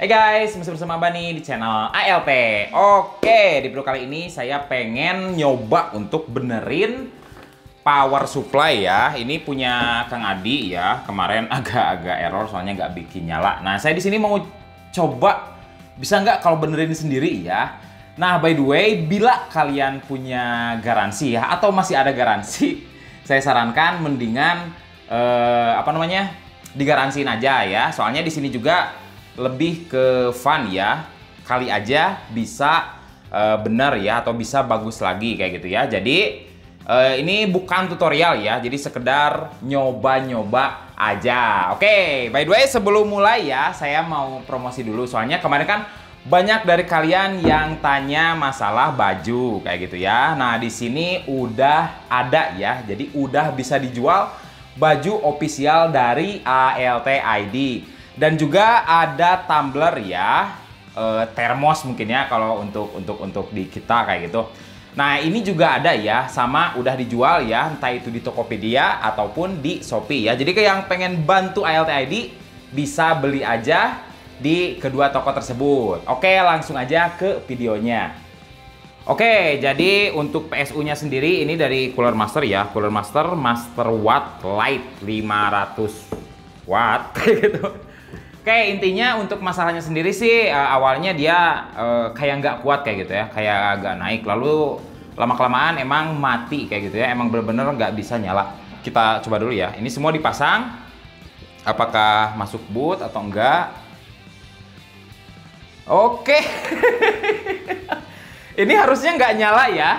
Hai guys, masih bersama Bani di channel ALT. Oke, di video kali ini saya pengen nyoba untuk benerin power supply ya. Ini punya Kang Adi ya. Kemarin agak-agak error soalnya nggak bikin nyala. Nah, saya di sini mau coba bisa nggak kalau benerin sendiri ya. Nah, by the way, bila kalian punya garansi ya atau masih ada garansi, saya sarankan mendingan digaransiin aja ya. Soalnya di sini juga lebih ke fun ya, kali aja bisa bener ya atau bisa bagus lagi kayak gitu ya. Jadi ini bukan tutorial ya, jadi sekedar nyoba-nyoba aja. Oke, by the way sebelum mulai ya saya mau promosi dulu, soalnya kemarin kan banyak dari kalian yang tanya masalah baju kayak gitu ya. Nah di sini udah ada ya, jadi udah bisa dijual baju official dari ALT ID. Dan juga ada tumbler ya, termos mungkin ya kalau untuk di kita kayak gitu. Nah ini juga ada ya, sama udah dijual ya, entah itu di Tokopedia ataupun di Shopee ya. Jadi yang pengen bantu ALT ID bisa beli aja di kedua toko tersebut. Oke, langsung aja ke videonya. Oke, jadi untuk PSU-nya sendiri ini dari Cooler Master ya, Cooler Master Master Watt Light 500 watt kayak gitu. Oke, intinya untuk masalahnya sendiri sih awalnya dia kayak nggak kuat kayak gitu ya, kayak agak naik, lalu lama-kelamaan emang mati kayak gitu ya, emang bener-bener nggak bisa nyala. Kita coba dulu ya, ini semua dipasang, apakah masuk boot atau enggak. Oke, ini harusnya nggak nyala ya.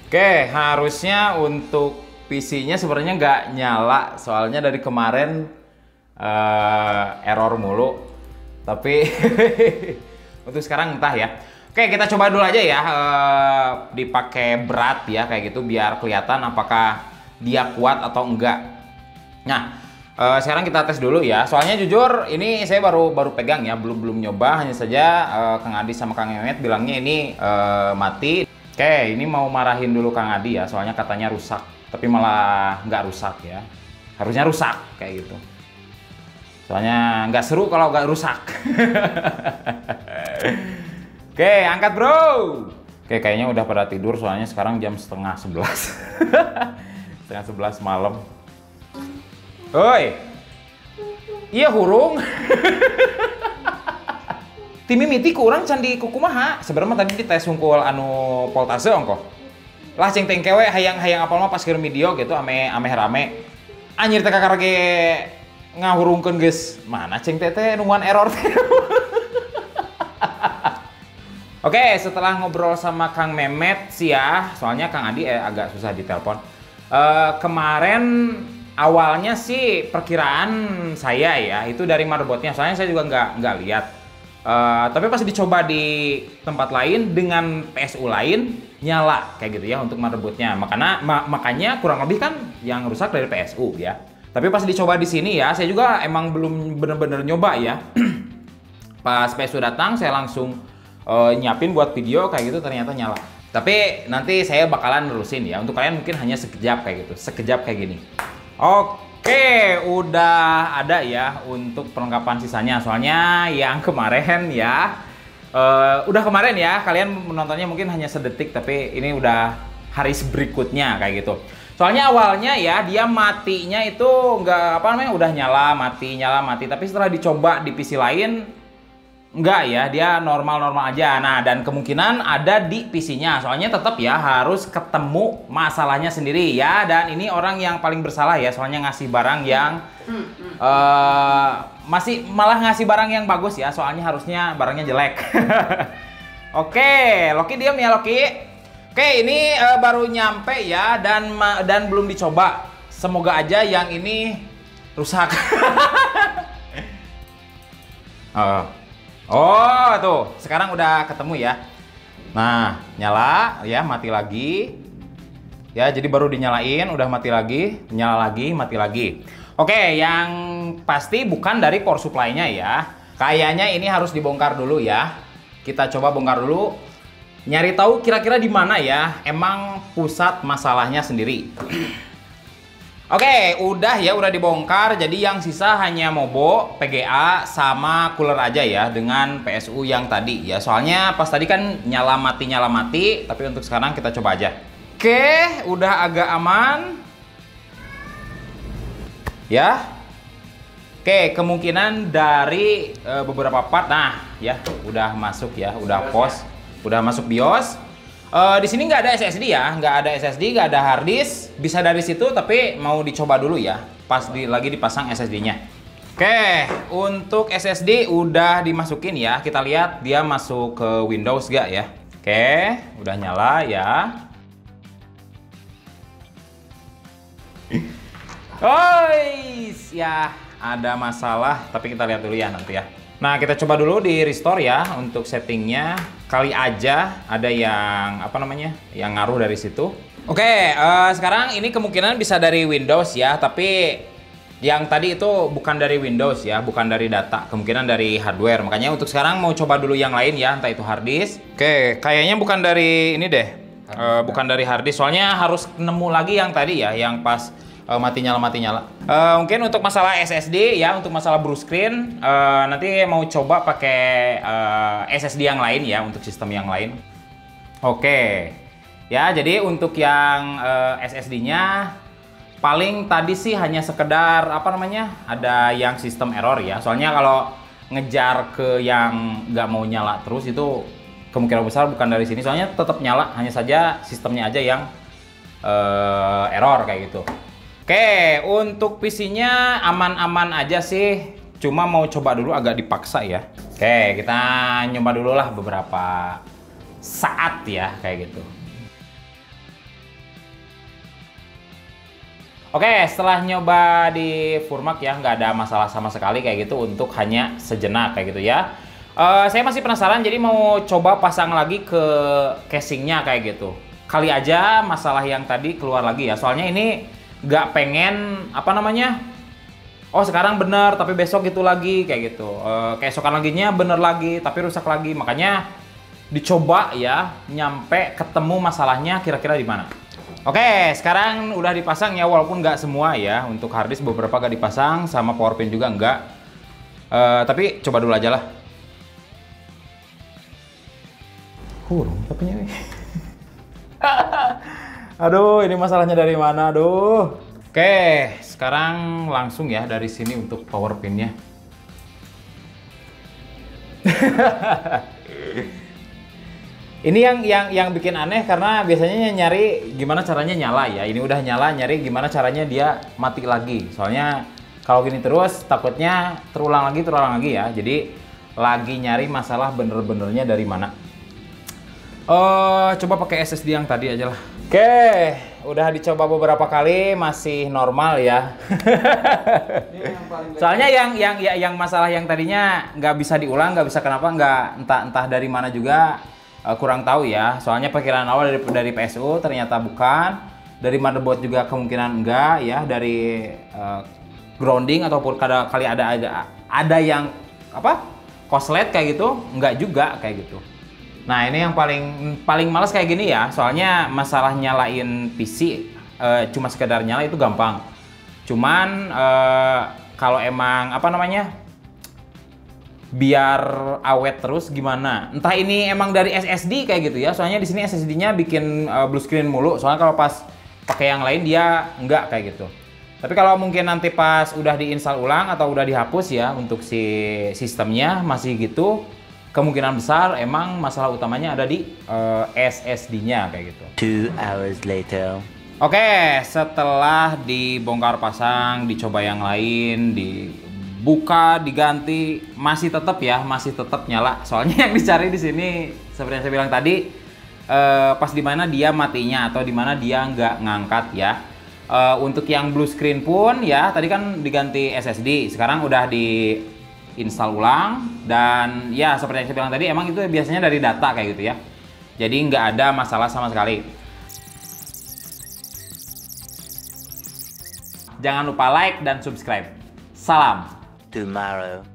Oke, harusnya untuk PC-nya sebenarnya nggak nyala, soalnya dari kemarin error mulu. Tapi untuk sekarang entah ya. Oke, kita coba dulu aja ya, dipakai berat ya kayak gitu biar kelihatan apakah dia kuat atau enggak. Nah, sekarang kita tes dulu ya. Soalnya jujur ini saya baru pegang ya, belum nyoba. Hanya saja Kang Adi sama Kang Mehmet bilangnya ini mati. Oke, ini mau marahin dulu Kang Adi ya, soalnya katanya rusak, tapi malah nggak rusak ya. Harusnya rusak kayak gitu. Soalnya nggak seru kalau nggak rusak. Oke, angkat bro. Oke, kayaknya udah pada tidur soalnya sekarang jam setengah 11. Setengah 11 malam. Oi, iya hurung. Timimiti kurang candi kukumaha. Sebenarnya tadi dites hungkul anu voltase ongko. Lah ceng tengkewe hayang apal mah pas kirim video gitu ame rame. Anjir teh kakak ge ngahurungkeun geus. Mana ceng teh nungguan error teh. Oke, setelah ngobrol sama Kang Mehmet sih ya, soalnya Kang Adi agak susah ditelepon. Kemarin awalnya sih perkiraan saya ya itu dari motherboardnya, soalnya saya juga nggak lihat. Tapi pas dicoba di tempat lain dengan PSU lain nyala kayak gitu ya untuk motherboardnya. Makanya kurang lebih kan yang rusak dari PSU ya. Tapi pas dicoba di sini ya, saya juga emang belum bener-bener nyoba ya. Pas PSU datang saya langsung nyiapin buat video kayak gitu, ternyata nyala. Tapi nanti saya bakalan nerusin ya. Untuk kalian mungkin hanya sekejap kayak gitu, sekejap kayak gini. Oke, udah ada ya untuk perlengkapan sisanya. Soalnya yang kemarin ya, udah kemarin ya, kalian menontonnya mungkin hanya sedetik, tapi ini udah hari berikutnya kayak gitu. Soalnya awalnya ya dia matinya itu nggak udah nyala mati, tapi setelah dicoba di PC lain enggak ya, dia normal aja. Nah, dan kemungkinan ada di PC-nya. Soalnya tetap ya harus ketemu masalahnya sendiri ya. Dan ini orang yang paling bersalah ya, soalnya ngasih barang yang malah ngasih barang yang bagus ya. Soalnya harusnya barangnya jelek. Oke, Loki diam ya Loki. Oke, ini baru nyampe ya dan belum dicoba. Semoga aja yang ini rusak. Oh, tuh. Sekarang udah ketemu ya. Nah, nyala ya, mati lagi. Ya, jadi baru dinyalain, udah mati lagi, nyala lagi, mati lagi. Oke, yang pasti bukan dari power supply-nya ya. Kayaknya ini harus dibongkar dulu ya. Kita coba bongkar dulu. Nyari tahu kira-kira di mana ya emang pusat masalahnya sendiri. Oke, udah ya, udah dibongkar. Jadi yang sisa hanya mobo, PGA, sama cooler aja ya dengan PSU yang tadi ya. Soalnya pas tadi kan nyala mati, tapi untuk sekarang kita coba aja. Oke, udah agak aman. Ya. Oke, kemungkinan dari beberapa part, nah ya, udah masuk ya, udah pos, udah masuk BIOS. Di sini nggak ada SSD ya, nggak ada SSD, nggak ada hard disk. Bisa dari situ, tapi mau dicoba dulu ya, pas lagi dipasang SSD-nya. Oke, untuk SSD udah dimasukin ya. Kita lihat dia masuk ke Windows nggak ya. Oke, udah nyala ya. Ya ada masalah, tapi kita lihat dulu ya nanti ya. Nah, kita coba dulu di restore ya untuk settingnya. Kali aja ada yang apa namanya, yang ngaruh dari situ. Oke, sekarang ini kemungkinan bisa dari Windows ya, tapi yang tadi itu bukan dari Windows ya, bukan dari data, kemungkinan dari hardware. Makanya untuk sekarang mau coba dulu yang lain ya, entah itu hard disk. Oke, kayaknya bukan dari ini deh, bukan dari hard disk. Soalnya harus nemu lagi yang tadi ya, yang pas mati nyala. Mungkin untuk masalah SSD ya, untuk masalah blue screen nanti mau coba pakai SSD yang lain ya, untuk sistem yang lain. Oke ya, jadi untuk yang SSD-nya paling tadi sih hanya sekedar apa namanya, ada yang sistem error ya. Soalnya kalau ngejar ke yang nggak mau nyala terus itu kemungkinan besar bukan dari sini. Soalnya tetap nyala, hanya saja sistemnya aja yang error kayak gitu. Oke, untuk PC-nya aman-aman aja sih. Cuma mau coba dulu agak dipaksa ya. Oke, kita nyoba dulu lah beberapa saat ya, kayak gitu. Oke, setelah nyoba di Furmark ya, nggak ada masalah sama sekali kayak gitu untuk hanya sejenak kayak gitu ya. Saya masih penasaran, jadi mau coba pasang lagi ke casingnya kayak gitu. Kali aja masalah yang tadi keluar lagi ya, soalnya ini nggak pengen apa namanya, oh sekarang bener tapi besok gitu lagi kayak gitu, keesokan laginya bener lagi tapi rusak lagi. Makanya dicoba ya, nyampe ketemu masalahnya kira-kira di mana. Oke, sekarang udah dipasang ya, walaupun nggak semua ya. Untuk hard disk beberapa gak dipasang, sama power pin juga nggak, tapi coba dulu aja lah. Kurung tapi nih. Aduh, ini masalahnya dari mana, aduh. Oke, sekarang langsung ya dari sini untuk power pinnya. Ini yang bikin aneh karena biasanya nyari gimana caranya nyala ya. Ini udah nyala, nyari gimana caranya dia mati lagi. Soalnya kalau gini terus takutnya terulang lagi ya. Jadi lagi nyari masalah bener-benernya dari mana. Coba pakai SSD yang tadi aja lah. Oke, udah dicoba beberapa kali masih normal ya. Soalnya yang masalah yang tadinya nggak bisa diulang, nggak bisa kenapa, nggak entah dari mana juga, kurang tahu ya. Soalnya perkiraan awal dari PSU ternyata bukan, dari motherboard juga kemungkinan enggak ya, dari grounding ataupun kali ada yang apa korslet kayak gitu, enggak juga kayak gitu. Nah, ini yang paling males kayak gini ya, soalnya masalah nyalain PC cuma sekedar nyala itu gampang. Cuman kalau emang apa namanya, biar awet terus gimana? Entah ini emang dari SSD kayak gitu ya, soalnya di sini SSD-nya bikin blue screen mulu. Soalnya kalau pas pakai yang lain dia enggak kayak gitu. Tapi kalau mungkin nanti pas udah diinstal ulang atau udah dihapus ya untuk si sistemnya masih gitu, kemungkinan besar emang masalah utamanya ada di SSD-nya kayak gitu. 2 hours later. Oke, setelah dibongkar pasang, dicoba yang lain, dibuka, diganti, masih tetap nyala. Soalnya yang dicari di sini seperti yang saya bilang tadi, pas dimana dia matinya atau dimana dia nggak ngangkat ya. Untuk yang blue screen pun ya, tadi kan diganti SSD, sekarang udah di install ulang, dan ya seperti yang saya bilang tadi emang itu biasanya dari data kayak gitu ya, jadi nggak ada masalah sama sekali. Jangan lupa like dan subscribe. Salam tomorrow.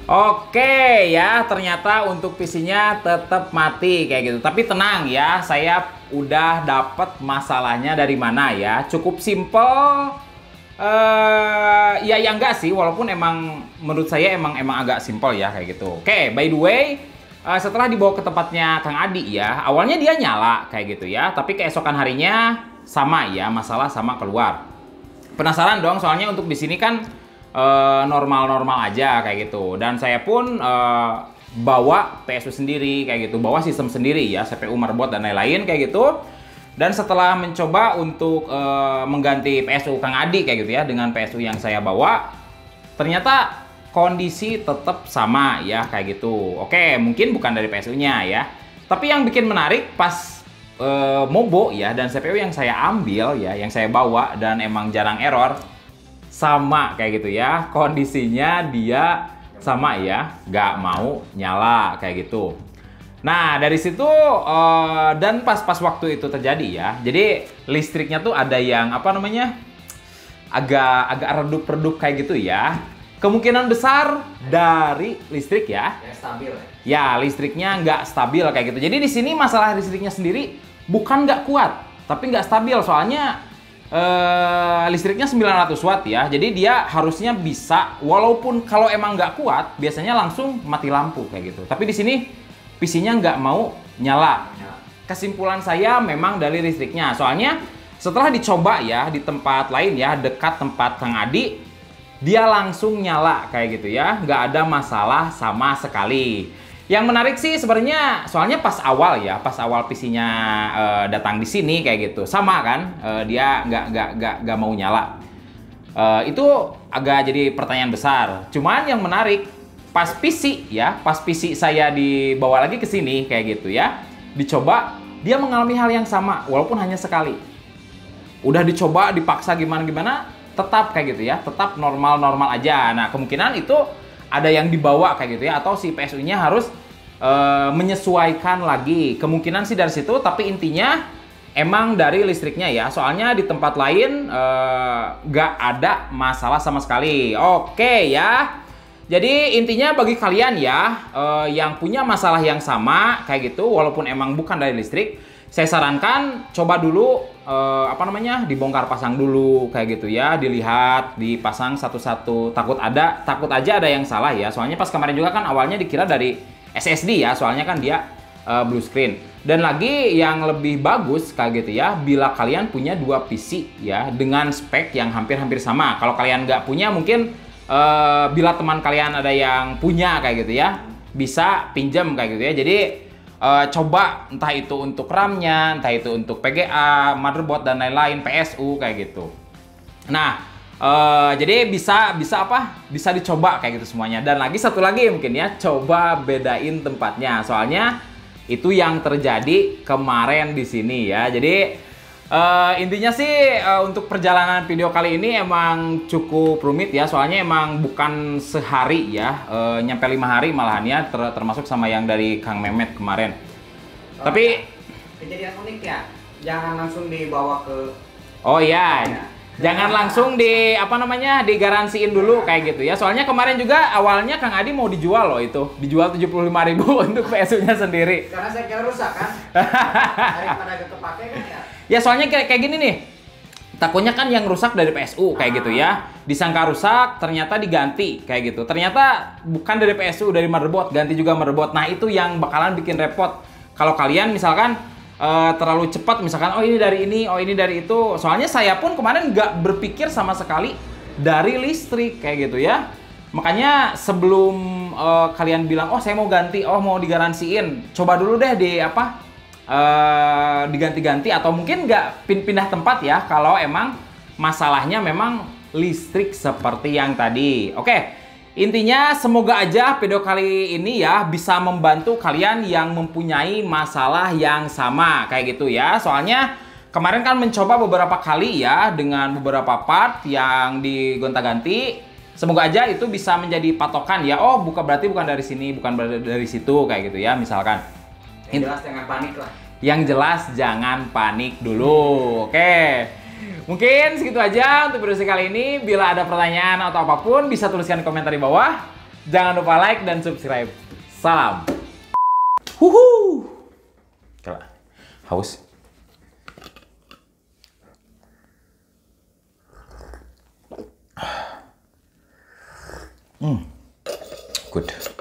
Oke ya, ternyata untuk PC-nya tetap mati kayak gitu. Tapi tenang ya, saya udah dapet masalahnya dari mana ya. Cukup simple. Ya enggak sih, walaupun emang menurut saya emang agak simple ya kayak gitu. Oke, by the way, setelah dibawa ke tempatnya Kang Adi ya, awalnya dia nyala kayak gitu ya. Tapi keesokan harinya sama ya, masalah sama keluar. Penasaran dong, soalnya untuk di sini kan normal-normal aja kayak gitu. Dan saya pun bawa PSU sendiri kayak gitu, bawa sistem sendiri ya, CPU, motherboard dan lain-lain kayak gitu. Dan setelah mencoba untuk mengganti PSU Kang Adi kayak gitu ya dengan PSU yang saya bawa, ternyata kondisi tetap sama ya kayak gitu. Oke, mungkin bukan dari PSU-nya ya. Tapi yang bikin menarik pas Mobo ya dan CPU yang saya ambil ya, yang saya bawa dan emang jarang error, sama kayak gitu ya, kondisinya dia sama ya, nggak mau nyala kayak gitu. Nah dari situ dan pas waktu itu terjadi ya, jadi listriknya tuh ada yang apa namanya, agak redup kayak gitu ya. Kemungkinan besar dari listrik ya, stabil ya. Ya listriknya nggak stabil kayak gitu. Jadi di sini masalah listriknya sendiri bukan nggak kuat, tapi nggak stabil soalnya. Listriknya 900 watt ya, jadi dia harusnya bisa, walaupun kalau emang nggak kuat biasanya langsung mati lampu kayak gitu. Tapi di sini PC-nya nggak mau nyala. Kesimpulan saya memang dari listriknya, soalnya setelah dicoba ya di tempat lain ya, dekat tempat Kang Adi, dia langsung nyala kayak gitu ya, nggak ada masalah sama sekali. Yang menarik sih sebenarnya, soalnya pas awal PC-nya datang di sini kayak gitu, sama kan, dia nggak mau nyala. Itu agak jadi pertanyaan besar. Cuman yang menarik pas PC saya dibawa lagi ke sini kayak gitu ya, dicoba, dia mengalami hal yang sama walaupun hanya sekali. Udah dicoba, dipaksa gimana, tetap kayak gitu ya, tetap normal aja. Nah kemungkinan itu ada yang dibawa kayak gitu ya, atau si PSU-nya harus menyesuaikan lagi. Kemungkinan sih dari situ, tapi intinya emang dari listriknya ya. Soalnya di tempat lain nggak ada masalah sama sekali. Oke ya. Jadi intinya bagi kalian ya yang punya masalah yang sama kayak gitu, walaupun emang bukan dari listrik, saya sarankan coba dulu dibongkar pasang dulu kayak gitu ya, dilihat, dipasang satu-satu. Takut aja ada yang salah ya. Soalnya pas kemarin juga kan awalnya dikira dari SSD ya, soalnya kan dia blue screen. Dan lagi yang lebih bagus kayak gitu ya, bila kalian punya dua PC ya dengan spek yang hampir-hampir sama. Kalau kalian nggak punya, mungkin bila teman kalian ada yang punya kayak gitu ya, bisa pinjam kayak gitu ya. Jadi coba entah itu untuk RAM-nya, entah itu untuk PGA, motherboard dan lain-lain, PSU kayak gitu. Nah, jadi bisa dicoba kayak gitu semuanya. Dan lagi satu lagi mungkin ya, coba bedain tempatnya. Soalnya itu yang terjadi kemarin di sini ya. Jadi intinya sih untuk perjalanan video kali ini emang cukup rumit ya. Soalnya emang bukan sehari ya, nyampe 5 hari malahan ya, termasuk sama yang dari Kang Mehmet kemarin. Tapi kejadian unik ya, jangan langsung dibawa ke. Oh iya, jangan langsung digaransiin dulu kayak gitu ya. Soalnya kemarin juga awalnya Kang Adi mau dijual loh itu. Dijual 75.000 untuk PSU-nya sendiri. Karena saya kira rusak kan. Daripada kepake kan ya. Ya soalnya kayak gini nih. Takutnya kan yang rusak dari PSU kayak gitu ya. Disangka rusak, ternyata diganti kayak gitu. Ternyata bukan dari PSU, dari motherboard, ganti juga motherboard. Nah, itu yang bakalan bikin repot. Kalau kalian misalkan terlalu cepat, misalkan oh ini dari ini, oh ini dari itu. Soalnya saya pun kemarin nggak berpikir sama sekali dari listrik kayak gitu ya. Makanya sebelum kalian bilang oh saya mau ganti, oh mau digaransiin, coba dulu deh diganti-ganti, atau mungkin nggak pindah tempat ya kalau emang masalahnya memang listrik seperti yang tadi. Oke. Intinya semoga aja video kali ini ya bisa membantu kalian yang mempunyai masalah yang sama kayak gitu ya. Soalnya kemarin kan mencoba beberapa kali ya dengan beberapa part yang digonta-ganti. Semoga aja itu bisa menjadi patokan ya. Oh, berarti bukan dari sini, bukan dari situ kayak gitu ya misalkan. Yang jelas jangan panik lah. Yang jelas jangan panik dulu. Oke. Mungkin segitu aja untuk video kali ini. Bila ada pertanyaan atau apapun bisa tuliskan di komentar di bawah. Jangan lupa like dan subscribe. Salam. Huhu. Kela. Haus. Good.